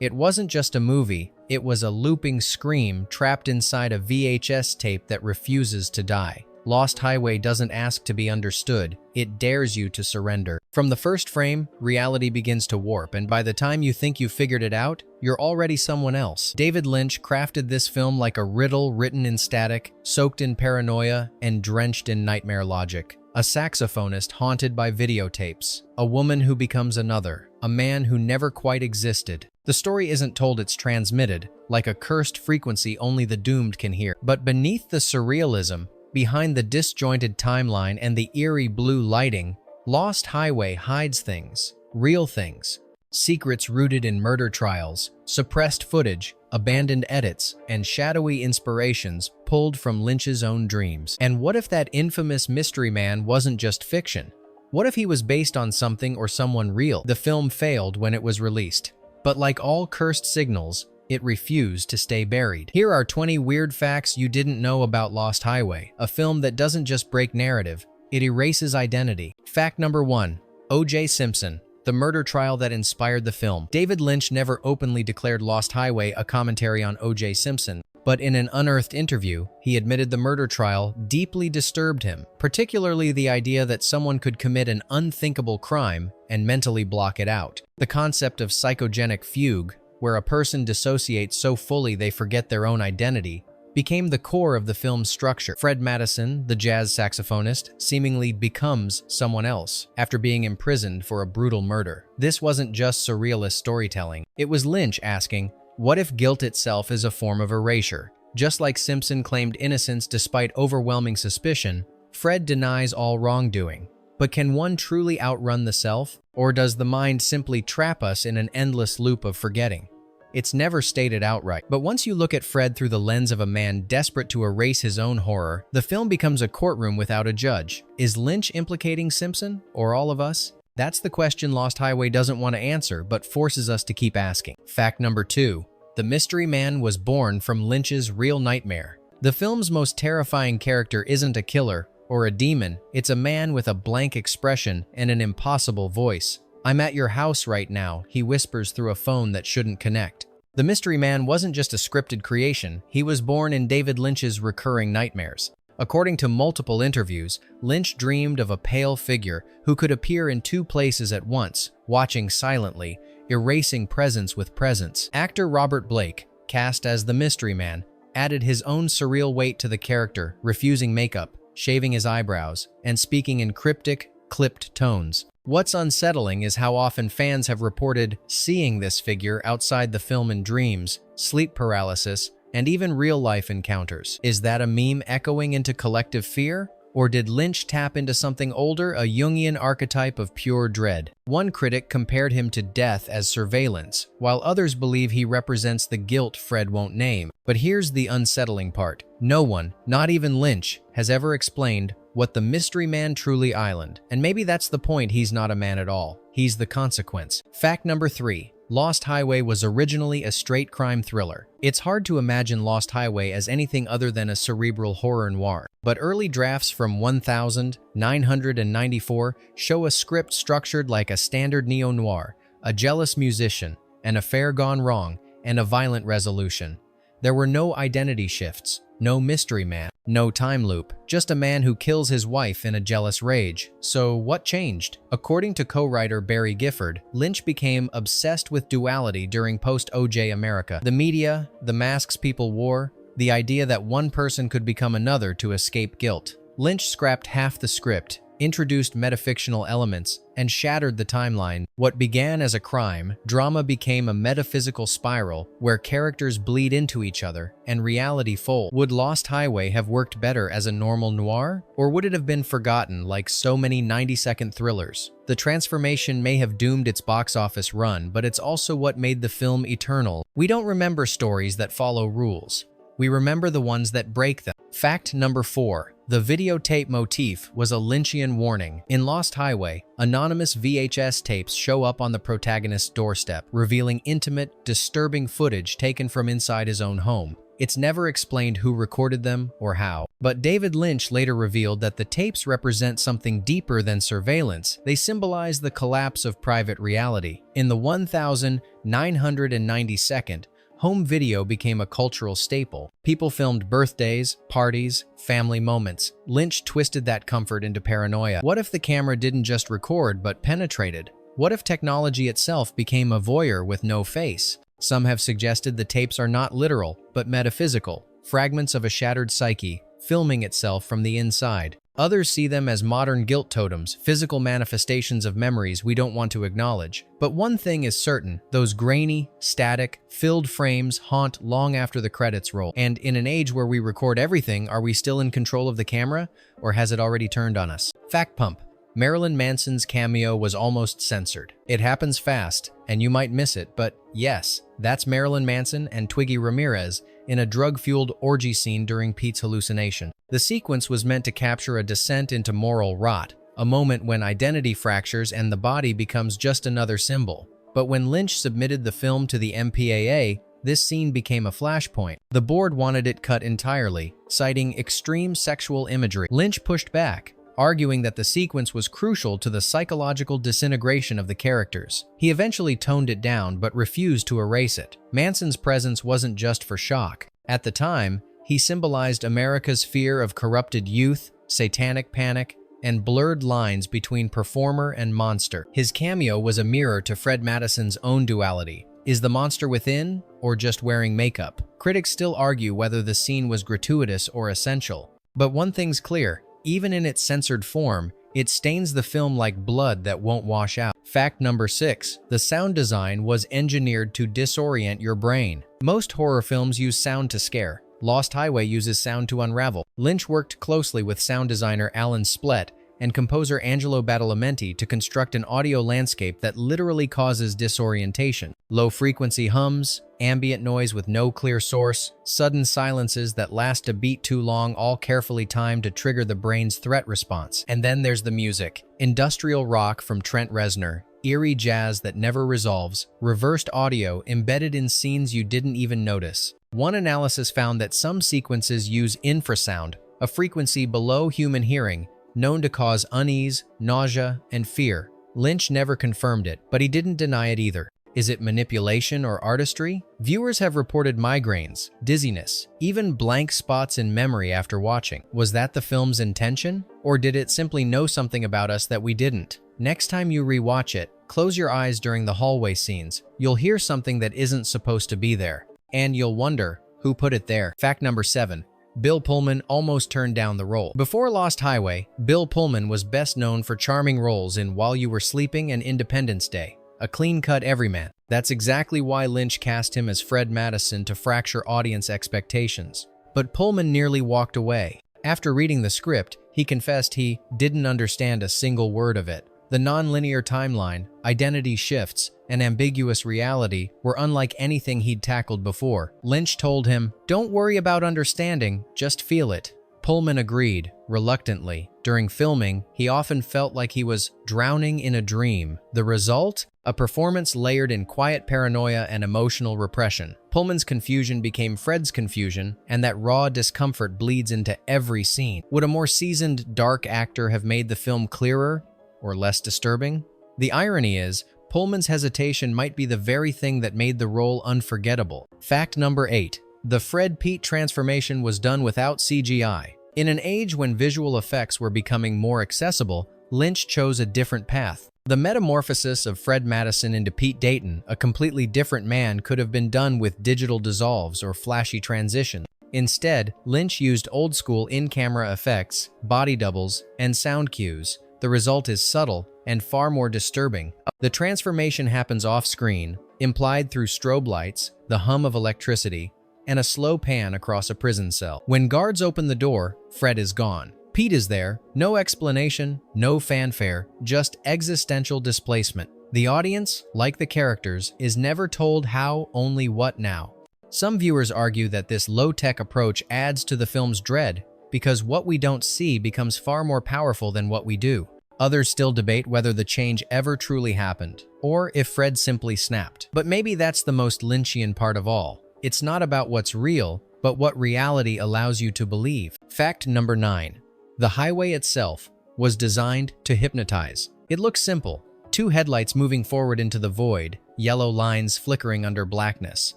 It wasn't just a movie, it was a looping scream trapped inside a VHS tape that refuses to die. Lost Highway doesn't ask to be understood, it dares you to surrender. From the first frame, reality begins to warp, and by the time you think you figured it out, you're already someone else. David Lynch crafted this film like a riddle written in static, soaked in paranoia, and drenched in nightmare logic. A saxophonist haunted by videotapes, a woman who becomes another, a man who never quite existed. The story isn't told, it's transmitted, like a cursed frequency only the doomed can hear. But beneath the surrealism, behind the disjointed timeline and the eerie blue lighting, Lost Highway hides things, real things, secrets rooted in murder trials, suppressed footage, abandoned edits, and shadowy inspirations pulled from Lynch's own dreams. And what if that infamous mystery man wasn't just fiction? What if he was based on something or someone real? The film failed when it was released, but like all cursed signals, it refused to stay buried. Here are 20 weird facts you didn't know about Lost Highway, a film that doesn't just break narrative, it erases identity. Fact number 1. O.J. Simpson, the murder trial that inspired the film. David Lynch never openly declared Lost Highway a commentary on O.J. Simpson, but in an unearthed interview, he admitted the murder trial deeply disturbed him, particularly the idea that someone could commit an unthinkable crime and mentally block it out. The concept of psychogenic fugue, where a person dissociates so fully they forget their own identity, became the core of the film's structure. Fred Madison, the jazz saxophonist, seemingly becomes someone else after being imprisoned for a brutal murder. This wasn't just surrealist storytelling. It was Lynch asking, what if guilt itself is a form of erasure? Just like Simpson claimed innocence despite overwhelming suspicion, Fred denies all wrongdoing. But can one truly outrun the self? Or does the mind simply trap us in an endless loop of forgetting? It's never stated outright. But once you look at Fred through the lens of a man desperate to erase his own horror, the film becomes a courtroom without a judge. Is Lynch implicating Simpson, or all of us? That's the question Lost Highway doesn't want to answer, but forces us to keep asking. Fact number 2. The mystery man was born from Lynch's real nightmare. The film's most terrifying character isn't a killer or a demon, it's a man with a blank expression and an impossible voice. I'm at your house right now, he whispers through a phone that shouldn't connect. The mystery man wasn't just a scripted creation, he was born in David Lynch's recurring nightmares. According to multiple interviews, Lynch dreamed of a pale figure who could appear in 2 places at once, watching silently, erasing presence with presence. Actor Robert Blake, cast as the mystery man, added his own surreal weight to the character, refusing makeup, shaving his eyebrows, and speaking in cryptic, clipped tones. What's unsettling is how often fans have reported seeing this figure outside the film in dreams, sleep paralysis, and even real-life encounters. Is that a meme echoing into collective fear? Or did Lynch tap into something older, a Jungian archetype of pure dread? One critic compared him to death as surveillance, while others believe he represents the guilt Fred won't name. But here's the unsettling part. No one, not even Lynch, has ever explained what the mystery man truly island. And maybe that's the point, he's not a man at all. He's the consequence. Fact number 3. Lost Highway was originally a straight crime thriller. It's hard to imagine Lost Highway as anything other than a cerebral horror noir, but early drafts from 1994 show a script structured like a standard neo-noir, a jealous musician, an affair gone wrong, and a violent resolution. There were no identity shifts, no mystery man, no time loop, just a man who kills his wife in a jealous rage. So what changed? According to co-writer Barry Gifford, Lynch became obsessed with duality during post-OJ America. The media, the masks people wore, the idea that one person could become another to escape guilt. Lynch scrapped half the script, introduced metafictional elements, and shattered the timeline. What began as a crime, drama became a metaphysical spiral where characters bleed into each other and reality folds. Would Lost Highway have worked better as a normal noir? Or would it have been forgotten like so many 90-second thrillers? The transformation may have doomed its box office run, but it's also what made the film eternal. We don't remember stories that follow rules. We remember the ones that break them. Fact number 4. The videotape motif was a Lynchian warning. In Lost Highway, anonymous VHS tapes show up on the protagonist's doorstep, revealing intimate, disturbing footage taken from inside his own home. It's never explained who recorded them or how. But David Lynch later revealed that the tapes represent something deeper than surveillance. They symbolize the collapse of private reality. In the 1992nd, home video became a cultural staple. People filmed birthdays, parties, family moments. Lynch twisted that comfort into paranoia. What if the camera didn't just record but penetrated? What if technology itself became a voyeur with no face? Some have suggested the tapes are not literal, but metaphysical, fragments of a shattered psyche, filming itself from the inside. Others see them as modern guilt totems, physical manifestations of memories we don't want to acknowledge. But one thing is certain, those grainy, static, filled frames haunt long after the credits roll. And in an age where we record everything, are we still in control of the camera, or has it already turned on us? Fact pump. Marilyn Manson's cameo was almost censored. It happens fast, and you might miss it, but yes, that's Marilyn Manson and Twiggy Ramirez in a drug-fueled orgy scene during Pete's hallucination. The sequence was meant to capture a descent into moral rot, a moment when identity fractures and the body becomes just another symbol. But when Lynch submitted the film to the MPAA, this scene became a flashpoint. The board wanted it cut entirely, citing extreme sexual imagery. Lynch pushed back, arguing that the sequence was crucial to the psychological disintegration of the characters. He eventually toned it down but refused to erase it. Manson's presence wasn't just for shock. At the time, he symbolized America's fear of corrupted youth, satanic panic, and blurred lines between performer and monster. His cameo was a mirror to Fred Madison's own duality. Is the monster within, or just wearing makeup? Critics still argue whether the scene was gratuitous or essential. But one thing's clear. Even in its censored form, it stains the film like blood that won't wash out. Fact number 6. The sound design was engineered to disorient your brain. Most horror films use sound to scare. Lost Highway uses sound to unravel. Lynch worked closely with sound designer Alan Splett and composer Angelo Badalamenti to construct an audio landscape that literally causes disorientation. Low-frequency hums, ambient noise with no clear source, sudden silences that last a beat too long, all carefully timed to trigger the brain's threat response. And then there's the music. Industrial rock from Trent Reznor, eerie jazz that never resolves, reversed audio embedded in scenes you didn't even notice. One analysis found that some sequences use infrasound, a frequency below human hearing, known to cause unease, nausea, and fear. Lynch never confirmed it, but he didn't deny it either. Is it manipulation or artistry? Viewers have reported migraines, dizziness, even blank spots in memory after watching. Was that the film's intention? Or did it simply know something about us that we didn't? Next time you rewatch it, close your eyes during the hallway scenes. You'll hear something that isn't supposed to be there. And you'll wonder, who put it there? Fact number 7. Bill Pullman almost turned down the role. Before Lost Highway, Bill Pullman was best known for charming roles in While You Were Sleeping and Independence Day, a clean-cut everyman. That's exactly why Lynch cast him as Fred Madison to fracture audience expectations. But Pullman nearly walked away. After reading the script, he confessed he didn't understand a single word of it. The non-linear timeline, identity shifts, and ambiguous reality were unlike anything he'd tackled before. Lynch told him, "Don't worry about understanding, just feel it." Pullman agreed, reluctantly. During filming, he often felt like he was drowning in a dream. The result? A performance layered in quiet paranoia and emotional repression. Pullman's confusion became Fred's confusion, and that raw discomfort bleeds into every scene. Would a more seasoned, dark actor have made the film clearer or less disturbing? The irony is, Pullman's hesitation might be the very thing that made the role unforgettable. Fact number 8. The Fred Pete transformation was done without CGI. In an age when visual effects were becoming more accessible, Lynch chose a different path. The metamorphosis of Fred Madison into Pete Dayton, a completely different man, could have been done with digital dissolves or flashy transitions. Instead, Lynch used old-school in-camera effects, body doubles, and sound cues. The result is subtle and far more disturbing. The transformation happens off-screen, implied through strobe lights, the hum of electricity, and a slow pan across a prison cell. When guards open the door, Fred is gone. Pete is there, no explanation, no fanfare, just existential displacement. The audience, like the characters, is never told how, only what now. Some viewers argue that this low-tech approach adds to the film's dread, because what we don't see becomes far more powerful than what we do. Others still debate whether the change ever truly happened, or if Fred simply snapped. But maybe that's the most Lynchian part of all. It's not about what's real, but what reality allows you to believe. Fact number 9. The highway itself was designed to hypnotize. It looks simple. Two headlights moving forward into the void, yellow lines flickering under blackness.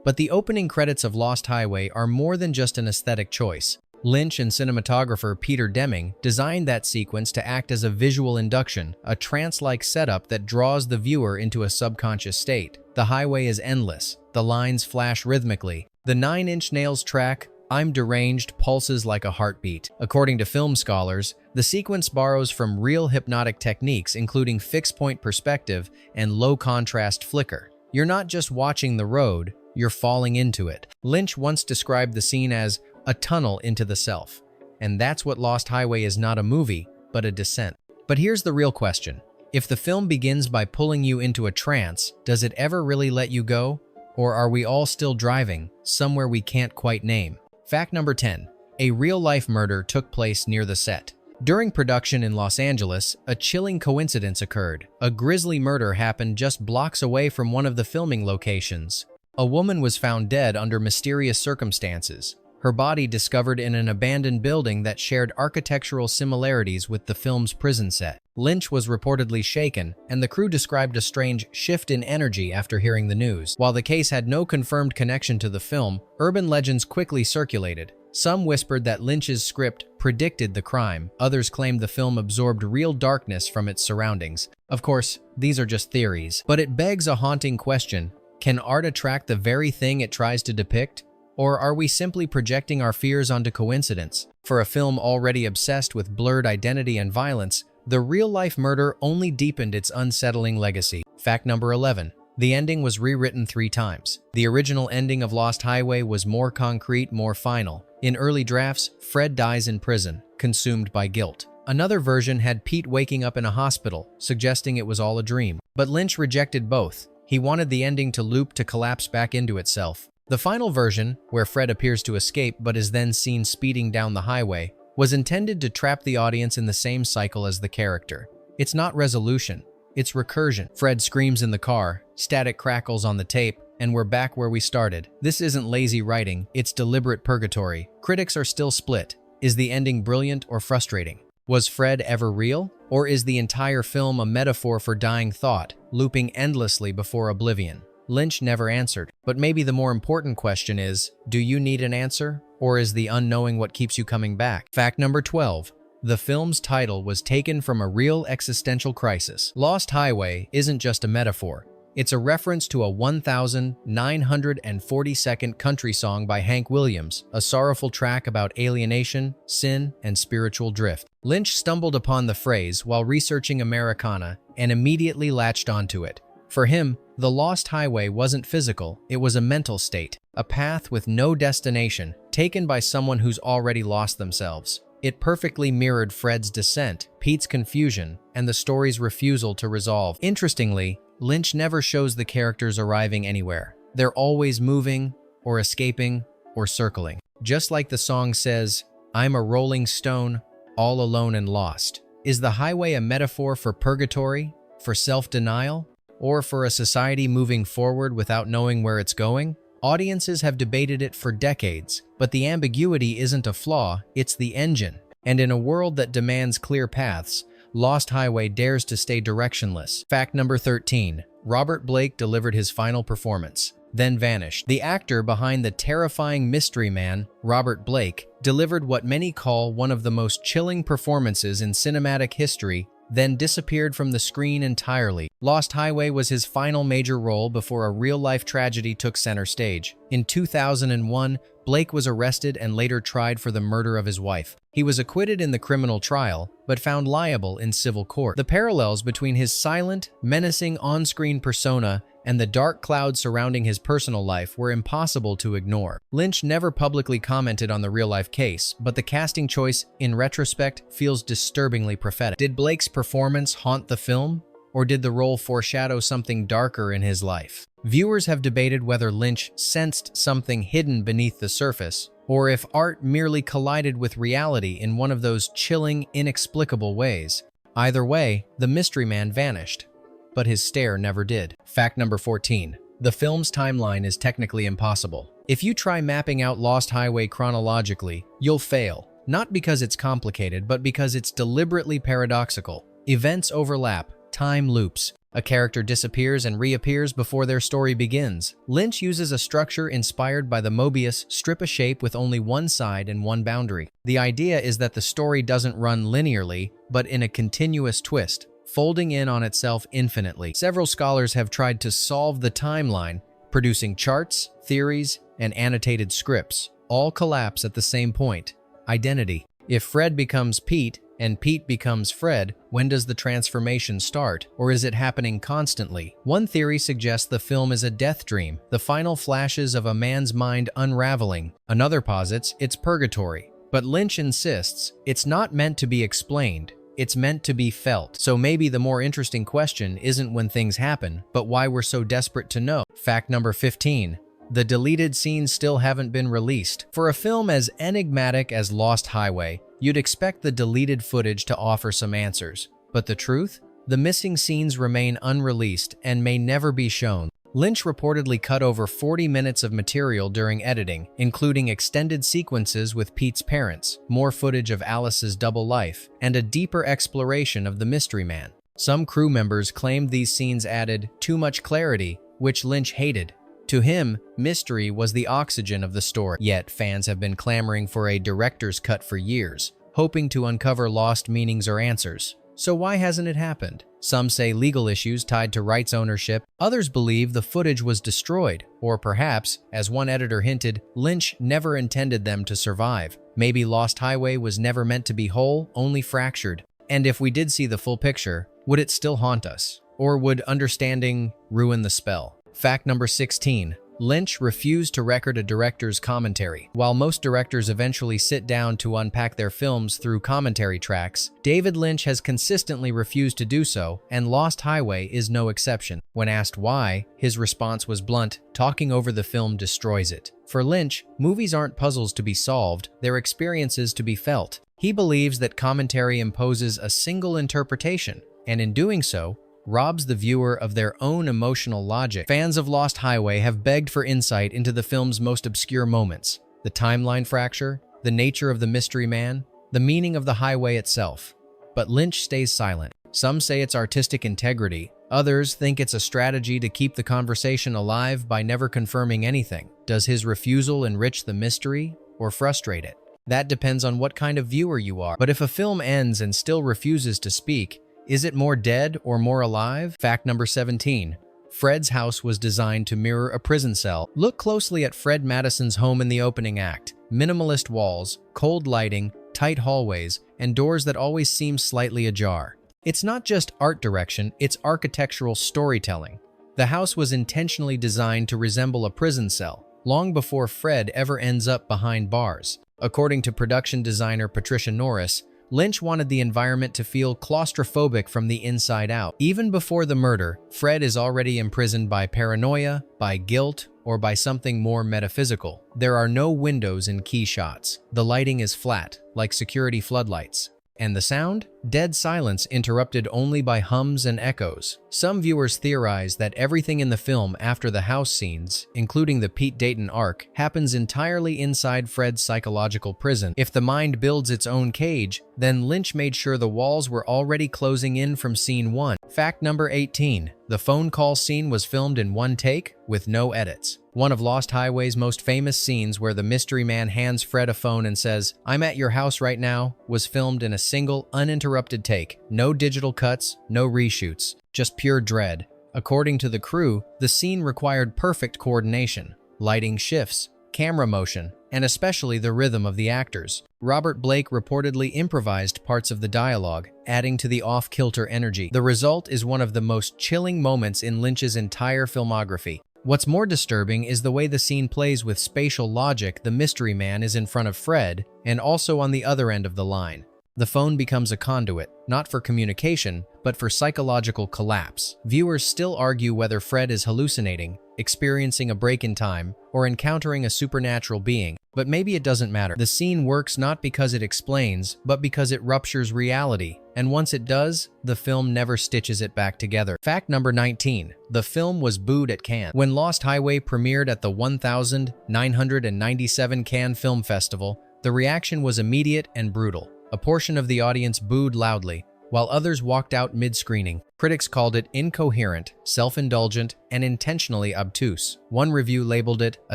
But the opening credits of Lost Highway are more than just an aesthetic choice. Lynch and cinematographer Peter Deming designed that sequence to act as a visual induction, a trance-like setup that draws the viewer into a subconscious state. The highway is endless. The lines flash rhythmically. The Nine Inch Nails track, I'm Deranged, pulses like a heartbeat. According to film scholars, the sequence borrows from real hypnotic techniques including fixed-point perspective and low-contrast flicker. You're not just watching the road, you're falling into it. Lynch once described the scene as a tunnel into the self. And that's what Lost Highway is, not a movie, but a descent. But here's the real question. If the film begins by pulling you into a trance, does it ever really let you go? Or are we all still driving, somewhere we can't quite name? Fact number 10. A real-life murder took place near the set. During production in Los Angeles, a chilling coincidence occurred. A grisly murder happened just blocks away from one of the filming locations. A woman was found dead under mysterious circumstances. Her body discovered in an abandoned building that shared architectural similarities with the film's prison set. Lynch was reportedly shaken, and the crew described a strange shift in energy after hearing the news. While the case had no confirmed connection to the film, urban legends quickly circulated. Some whispered that Lynch's script predicted the crime. Others claimed the film absorbed real darkness from its surroundings. Of course, these are just theories, but it begs a haunting question. Can art attract the very thing it tries to depict? Or are we simply projecting our fears onto coincidence? For a film already obsessed with blurred identity and violence, the real-life murder only deepened its unsettling legacy. Fact number 11. The ending was rewritten 3 times. The original ending of Lost Highway was more concrete, more final. In early drafts, Fred dies in prison, consumed by guilt. Another version had Pete waking up in a hospital, suggesting it was all a dream. But Lynch rejected both. He wanted the ending to loop, to collapse back into itself. The final version, where Fred appears to escape but is then seen speeding down the highway, was intended to trap the audience in the same cycle as the character. It's not resolution, it's recursion. Fred screams in the car, static crackles on the tape, and we're back where we started. This isn't lazy writing, it's deliberate purgatory. Critics are still split. Is the ending brilliant or frustrating? Was Fred ever real? Or is the entire film a metaphor for dying thought, looping endlessly before oblivion? Lynch never answered. But maybe the more important question is, do you need an answer? Or is the unknowing what keeps you coming back? Fact number 12. The film's title was taken from a real existential crisis. Lost Highway isn't just a metaphor. It's a reference to a 1,942nd country song by Hank Williams, a sorrowful track about alienation, sin, and spiritual drift. Lynch stumbled upon the phrase while researching Americana and immediately latched onto it. For him, the Lost Highway wasn't physical, it was a mental state, a path with no destination, taken by someone who's already lost themselves. It perfectly mirrored Fred's descent, Pete's confusion, and the story's refusal to resolve. Interestingly, Lynch never shows the characters arriving anywhere. They're always moving, or escaping, or circling. Just like the song says, I'm a rolling stone, all alone and lost. Is the highway a metaphor for purgatory, for self-denial, or for a society moving forward without knowing where it's going? Audiences have debated it for decades, but the ambiguity isn't a flaw, it's the engine. And in a world that demands clear paths, Lost Highway dares to stay directionless. Fact number 13. Robert Blake delivered his final performance, then vanished. The actor behind the terrifying mystery man, Robert Blake, delivered what many call one of the most chilling performances in cinematic history, then disappeared from the screen entirely. Lost Highway was his final major role before a real-life tragedy took center stage. In 2001, Blake was arrested and later tried for the murder of his wife. He was acquitted in the criminal trial, but found liable in civil court. The parallels between his silent, menacing on-screen persona and the dark clouds surrounding his personal life were impossible to ignore. Lynch never publicly commented on the real-life case, but the casting choice, in retrospect, feels disturbingly prophetic. Did Blake's performance haunt the film? Or did the role foreshadow something darker in his life? Viewers have debated whether Lynch sensed something hidden beneath the surface, or if art merely collided with reality in one of those chilling, inexplicable ways. Either way, the mystery man vanished, but his stare never did. Fact number 14. The film's timeline is technically impossible. If you try mapping out Lost Highway chronologically, you'll fail. Not because it's complicated, but because it's deliberately paradoxical. Events overlap, time loops. A character disappears and reappears before their story begins. Lynch uses a structure inspired by the Mobius strip of shape with only one side and one boundary. The idea is that the story doesn't run linearly, but in a continuous twist, folding in on itself infinitely. Several scholars have tried to solve the timeline, producing charts, theories, and annotated scripts. All collapse at the same point: identity. If Fred becomes Pete, and Pete becomes Fred, when does the transformation start? Or is it happening constantly? One theory suggests the film is a death dream, the final flashes of a man's mind unraveling. Another posits it's purgatory. But Lynch insists it's not meant to be explained, it's meant to be felt. So maybe the more interesting question isn't when things happen, but why we're so desperate to know. Fact number 15. The deleted scenes still haven't been released. For a film as enigmatic as Lost Highway, you'd expect the deleted footage to offer some answers. But the truth? The missing scenes remain unreleased and may never be shown. Lynch reportedly cut over 40 minutes of material during editing, including extended sequences with Pete's parents, more footage of Alice's double life, and a deeper exploration of the mystery man. Some crew members claimed these scenes added too much clarity, which Lynch hated. To him, mystery was the oxygen of the story. Yet fans have been clamoring for a director's cut for years, hoping to uncover lost meanings or answers. So why hasn't it happened? Some say legal issues tied to rights ownership. Others believe the footage was destroyed, or perhaps, as one editor hinted, Lynch never intended them to survive. Maybe Lost Highway was never meant to be whole, only fractured. And if we did see the full picture, would it still haunt us? Or would understanding ruin the spell? Fact number 16. Lynch refused to record a director's commentary. While most directors eventually sit down to unpack their films through commentary tracks, David Lynch has consistently refused to do so, and Lost Highway is no exception. When asked why, his response was blunt: talking over the film destroys it. For Lynch, movies aren't puzzles to be solved, they're experiences to be felt. He believes that commentary imposes a single interpretation, and in doing so, robs the viewer of their own emotional logic. Fans of Lost Highway have begged for insight into the film's most obscure moments: the timeline fracture, the nature of the mystery man, the meaning of the highway itself. But Lynch stays silent. Some say it's artistic integrity. Others think it's a strategy to keep the conversation alive by never confirming anything. Does his refusal enrich the mystery or frustrate it? That depends on what kind of viewer you are. But if a film ends and still refuses to speak, is it more dead or more alive? Fact number 17. Fred's house was designed to mirror a prison cell. Look closely at Fred Madison's home in the opening act. Minimalist walls, cold lighting, tight hallways, and doors that always seem slightly ajar. It's not just art direction, it's architectural storytelling. The house was intentionally designed to resemble a prison cell, long before Fred ever ends up behind bars. According to production designer Patricia Norris, Lynch wanted the environment to feel claustrophobic from the inside out. Even before the murder, Fred is already imprisoned by paranoia, by guilt, or by something more metaphysical. There are no windows in key shots. The lighting is flat, like security floodlights. And the sound? Dead silence interrupted only by hums and echoes. Some viewers theorize that everything in the film after the house scenes, including the Pete Dayton arc, happens entirely inside Fred's psychological prison. If the mind builds its own cage, then Lynch made sure the walls were already closing in from scene 1. Fact number 18. The phone call scene was filmed in one take, with no edits. One of Lost Highway's most famous scenes, where the mystery man hands Fred a phone and says, "I'm at your house right now," was filmed in a single, uninterrupted take. No digital cuts, no reshoots, just pure dread. According to the crew, the scene required perfect coordination, lighting shifts, camera motion, and especially the rhythm of the actors. Robert Blake reportedly improvised parts of the dialogue, adding to the off-kilter energy. The result is one of the most chilling moments in Lynch's entire filmography. What's more disturbing is the way the scene plays with spatial logic. The mystery man is in front of Fred, and also on the other end of the line. The phone becomes a conduit, not for communication, but for psychological collapse. Viewers still argue whether Fred is hallucinating, experiencing a break in time, or encountering a supernatural being. But maybe it doesn't matter. The scene works not because it explains, but because it ruptures reality. and once it does, the film never stitches it back together. Fact number 19. The film was booed at Cannes. When Lost Highway premiered at the 1997 Cannes Film Festival, the reaction was immediate and brutal. A portion of the audience booed loudly, while others walked out mid-screening. Critics called it incoherent, self-indulgent, and intentionally obtuse. One review labeled it a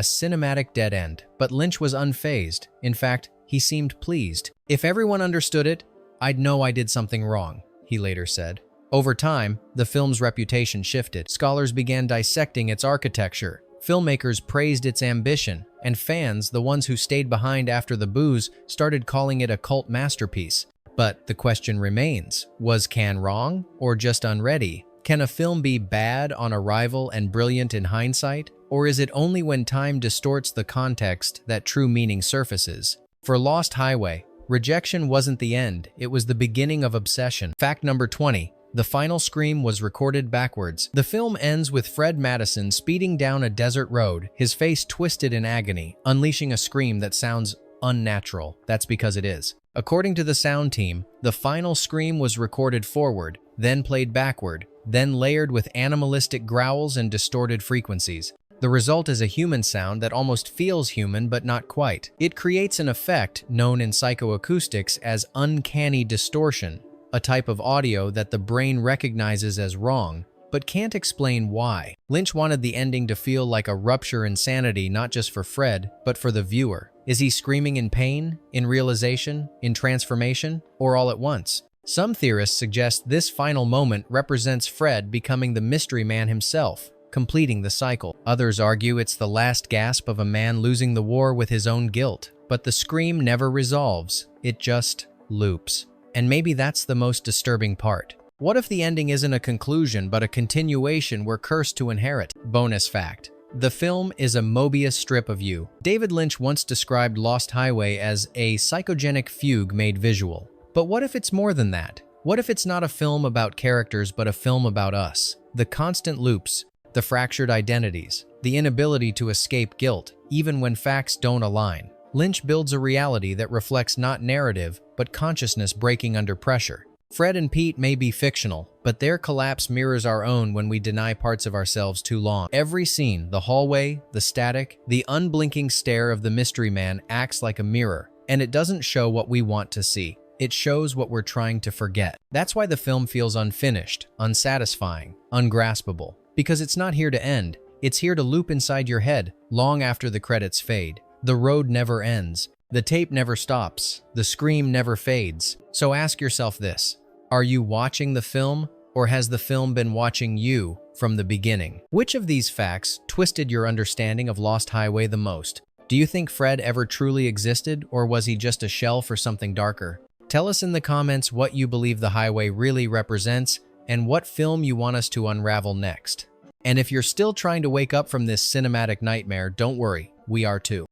cinematic dead end, but Lynch was unfazed. In fact, he seemed pleased. "If everyone understood it, I'd know I did something wrong," he later said. Over time, the film's reputation shifted. Scholars began dissecting its architecture. Filmmakers praised its ambition, and fans, the ones who stayed behind after the boos, started calling it a cult masterpiece. But the question remains, was Cannes wrong or just unready? Can a film be bad on arrival and brilliant in hindsight? Or is it only when time distorts the context that true meaning surfaces? For Lost Highway, rejection wasn't the end, it was the beginning of obsession. Fact number 20. The final scream was recorded backwards. The film ends with Fred Madison speeding down a desert road, his face twisted in agony, unleashing a scream that sounds unnatural. That's because it is. According to the sound team, the final scream was recorded forward, then played backward, then layered with animalistic growls and distorted frequencies. The result is a human sound that almost feels human but not quite. It creates an effect known in psychoacoustics as uncanny distortion, a type of audio that the brain recognizes as wrong, but can't explain why. Lynch wanted the ending to feel like a rupture in sanity, not just for Fred, but for the viewer. Is he screaming in pain, in realization, in transformation, or all at once? Some theorists suggest this final moment represents Fred becoming the mystery man himself, completing the cycle. Others argue it's the last gasp of a man losing the war with his own guilt. But the scream never resolves, it just loops. And maybe that's the most disturbing part. What if the ending isn't a conclusion but a continuation we're cursed to inherit? Bonus fact. The film is a Mobius strip of you. David Lynch once described Lost Highway as a psychogenic fugue made visual. But what if it's more than that? What if it's not a film about characters but a film about us? The constant loops, the fractured identities, the inability to escape guilt, even when facts don't align. Lynch builds a reality that reflects not narrative, but consciousness breaking under pressure. Fred and Pete may be fictional, but their collapse mirrors our own when we deny parts of ourselves too long. Every scene, the hallway, the static, the unblinking stare of the mystery man acts like a mirror, and it doesn't show what we want to see. It shows what we're trying to forget. That's why the film feels unfinished, unsatisfying, ungraspable. Because it's not here to end, it's here to loop inside your head long after the credits fade. The road never ends. The tape never stops. The scream never fades. So ask yourself this. Are you watching the film, or has the film been watching you from the beginning? Which of these facts twisted your understanding of Lost Highway the most? Do you think Fred ever truly existed, or was he just a shell for something darker? Tell us in the comments what you believe the highway really represents and what film you want us to unravel next. And if you're still trying to wake up from this cinematic nightmare, don't worry, we are too.